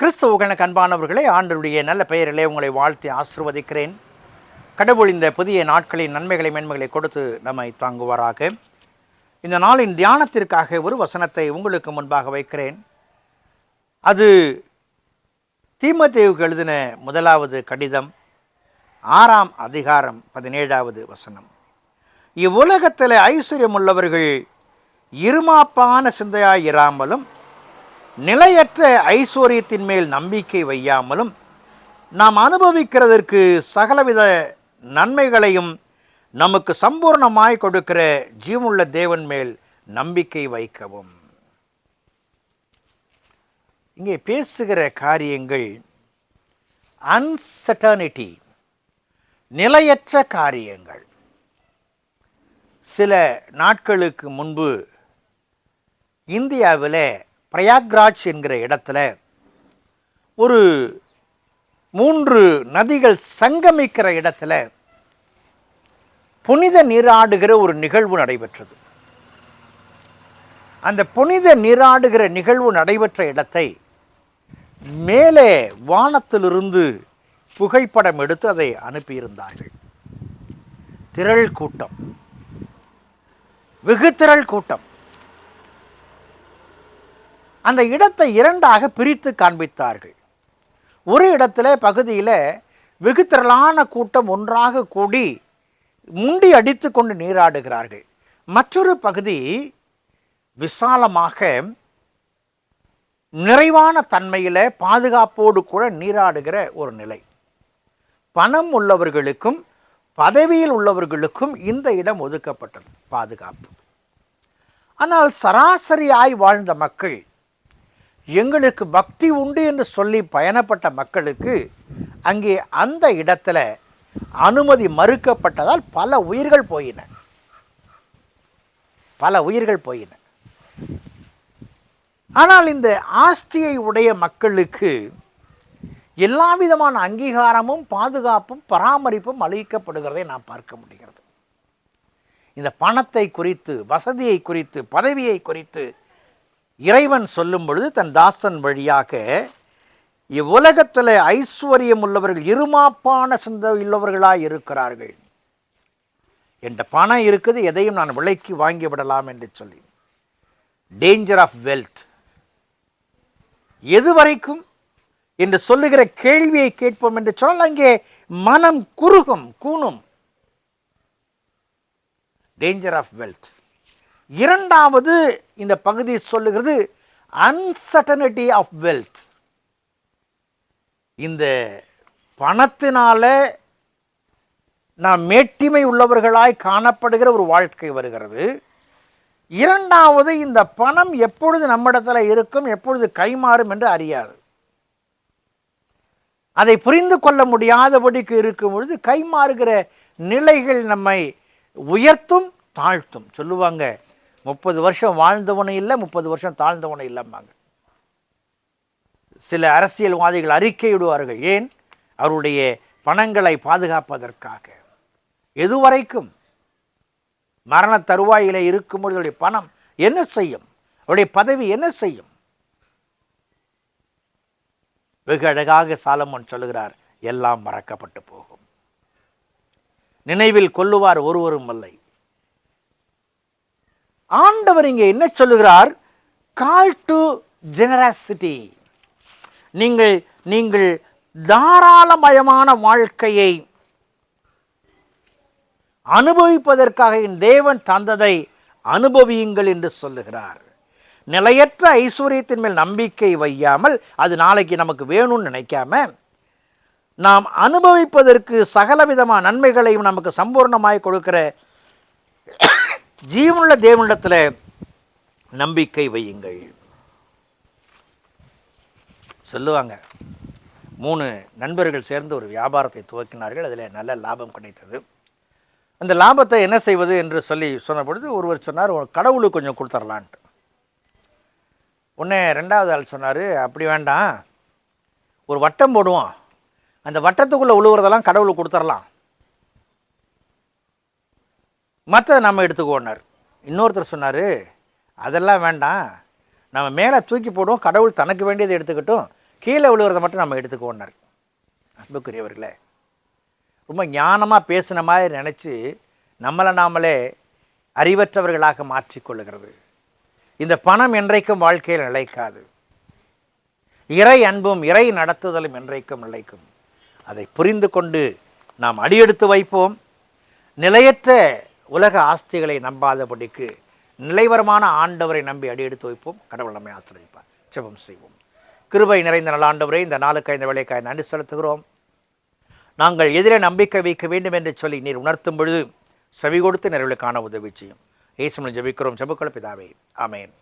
கிறிஸ்துவுக்கு அன்பானவர்களே, ஆண்டவருடைய நல்ல பெயரிலே உங்களை வாழ்த்தி ஆசிர்வதிக்கிறேன். கடவுள் இந்த புதிய நாட்களின் நன்மைகளை மேன்மைகளை கொடுத்து நம்மை தாங்குவாராக. இந்த நாளின் தியானத்திற்காக ஒரு வசனத்தை உங்களுக்கு முன்பாக வைக்கிறேன். அது தீமோத்தேயுவுக்கு எழுதின முதலாவது கடிதம் 6ஆம் அதிகாரம் 17வது வசனம். இவ்வுலகத்தில் ஐஸ்வர்யம் உள்ளவர்கள் இருமாப்பான சிந்தையாய் இராமலும் நிலையற்ற ஐஸ்வர்யத்தின் மேல் நம்பிக்கை வையாமலும் நாம் அனுபவிக்கிறதற்கு சகலவித நன்மைகளையும் நமக்கு சம்பூர்ணமாய் கொடுக்கிற ஜீவனுள்ள தேவன் மேல் நம்பிக்கை வைக்கவும். இங்கே பேசுகிற காரியங்கள் அன்சர்டனிட்டி, நிலையற்ற காரியங்கள். சில நாட்களுக்கு முன்பு இந்தியாவில் பிரயாக்ராஜ் என்கிற இடத்துல ஒரு 3 நதிகள் சங்கமிக்கிற இடத்துல புனித நீராடுகிற ஒரு நிகழ்வு நடைபெற்றது. அந்த புனித நீராடுகிற நிகழ்வு நடைபெற்ற இடத்தை மேலே வானத்திலிருந்து புகைப்படம் எடுத்து அதை அனுப்பியிருந்தார்கள். திரள் கூட்டம், வெகு திரள் கூட்டம். அந்த இடத்தை 2ஆக பிரித்து காண்பித்தார்கள். ஒரு இடத்துல பகுதியில் வெகு திரளான கூட்டம் ஒன்றாக கூடி முண்டி அடித்து கொண்டு நீராடுகிறார்கள். மற்றொரு பகுதி விசாலமாக நிறைவான தன்மையில் பாதுகாப்போடு கூட நீராடுகிற ஒரு நிலை. பணம் உள்ளவர்களுக்கும் பதவியில் உள்ளவர்களுக்கும் இந்த இடம் ஒதுக்கப்பட்டது, பாதுகாப்பு. ஆனால் சராசரியாய் வாழ்ந்த மக்கள், எங்களுக்கு பக்தி உண்டு என்று சொல்லி பயணப்பட்ட மக்களுக்கு அங்கே அந்த இடத்துல அனுமதி மறுக்கப்பட்டதால் பல உயிர்கள் போயின. ஆனால் இந்த ஆஸ்தியை உடைய மக்களுக்கு எல்லா விதமான அங்கீகாரமும் பாதுகாப்பும் பராமரிப்பும் அளிக்கப்படுகிறதை நாம் பார்க்க முடிகிறது. இந்த பணத்தை குறித்து, வசதியை குறித்து, பதவியை குறித்து இறைவன் சொல்லும் பொழுது தன் தாசன் வழியாக இவ்வுலகத்தில் ஐஸ்வர்யம் உள்ளவர்கள் இருமாப்பான சிந்தை உள்ளவர்களாய் இருக்கிறார்கள். என்ற பணம் இருக்குது, எதையும் நான் விலைக்கு வாங்கி விடலாம் என்று சொல்லி. Danger of wealth. எதுவரைக்கும் என்று சொல்லுகிற கேள்வியை கேட்போம் என்று சொன்னால் அங்கே மனம் கூணும். Danger of wealth. 2வது இந்த பகுதி சொல்லுகிறது அன்சர்டனிட்டி ஆஃப் வெல்த். இந்த பணத்தினால நாம் மேட்டிமை உள்ளவர்களாய் காணப்படுகிற ஒரு வாழ்க்கை வருகிறது. 2வது, இந்த பணம் எப்பொழுது நம்மிடத்தில் இருக்கும், எப்பொழுது கைமாறும் என்று அறியாது. அதை புரிந்து கொள்ள முடியாதபடிக்கு இருக்கும் பொழுது கைமாறுகிற நிலைகள் நம்மை உயர்த்தும் தாழ்த்தும். சொல்லுவாங்க, 30 வருஷம் வாழ்ந்தவனும் இல்லை, 30 வருஷம் தாழ்ந்தவனும் இல்லைம்பாங்க. சில அரசியல்வாதிகள் அறிக்கையிடுவார்கள். ஏன்? அவருடைய பணங்களை பாதுகாப்பதற்காக. எதுவரைக்கும்? மரண தருவாயில இருக்கும்போது அவருடைய பணம் என்ன செய்யும், அவருடைய பதவி என்ன செய்யும்? வெகு அழகாக சாலமோன் சொல்லுகிறார், எல்லாம் மறக்கப்பட்டு போகும், நினைவில் கொள்ளுவார் ஒருவரும் இல்லை. ஆண்டவர் இங்கே என்ன சொல்லுகிறார்? Call to generosity. நீங்கள் தாராளமயமான வாழ்க்கையை அனுபவிப்பதற்காக என் தேவன் தந்ததை அனுபவியுங்கள் என்று சொல்லுகிறார். நிலையற்ற ஐஸ்வர்யத்தின் மேல் நம்பிக்கை வையாமல், அது நாளைக்கு நமக்கு வேணும்னு நினைக்காம, நாம் அனுபவிப்பதற்கு சகலவிதமான நன்மைகளையும் நமக்கு சம்பூர்ணமாய் கொடுக்கிற ஜீவனுள்ள தேவனிடத்தில் நம்பிக்கை வையுங்கள். சொல்லுவாங்க, 3 நண்பர்கள் சேர்ந்து ஒரு வியாபாரத்தை துவக்கினார்கள். அதில் நல்ல லாபம் கிடைத்தது. அந்த லாபத்தை என்ன செய்வது என்று சொன்ன பொழுது ஒருவர் சொன்னார், கடவுளுக்கு கொஞ்சம் கொடுத்துடலான்ட்டு. உடனே 2வது ஆள் சொன்னார், அப்படி வேண்டாம், ஒரு வட்டம் போடுவோம், அந்த வட்டத்துக்குள்ளே உழுவுறதெல்லாம் கடவுளுக்கு கொடுத்துடலாம், மற்ற நம்ம எடுத்துக்கோனார். இன்னொருத்தர் சொன்னார், அதெல்லாம் வேண்டாம், நம்ம மேலே தூக்கி போடுவோம், கடவுள் தனக்கு வேண்டியதை எடுத்துக்கிட்டும், கீழே விழுகிறத மட்டும் நம்ம எடுத்துக்கோன்னார். அன்புக்குரியவர்களே, ரொம்ப ஞானமாக பேசின மாதிரி நினச்சி நம்மளை நாமளே அறிவற்றவர்களாக மாற்றிக்கொள்ளுகிறது. இந்த பணம் என்றைக்கும் வாழ்க்கையில் நிலைக்காது. இறை அன்பும் இறை நடத்துதலும் என்றைக்கும் நிலைக்கும். அதை புரிந்து கொண்டு நாம் அடியெடுத்து வைப்போம். நிலையற்ற உலக ஆஸ்திகளை நம்பாதபடிக்கு நிலைவரமான ஆண்டவரை நம்பி அடியெடுத்து வைப்போம். கடவுள் நம்மை ஆசீர்வதிப்பார். ஜெபம் செய்வோம். கிருபை நிறைந்த நல்ல ஆண்டவரே, இந்த நாளுக்கு இந்த வேலைக்காய் நன்றி செலுத்துகிறோம். நாங்கள் எதிரே நம்பிக்கை வைக்க வேண்டும் என்று சொல்லி நீர் உணர்த்தும் பொழுது செவி கொடுத்து நிறைவுகளை காண உதவி செய்யும். இயேசுவில் ஜெபிக்கிறோம். ஜெபக்குள்ள பிதாவே, ஆமென்.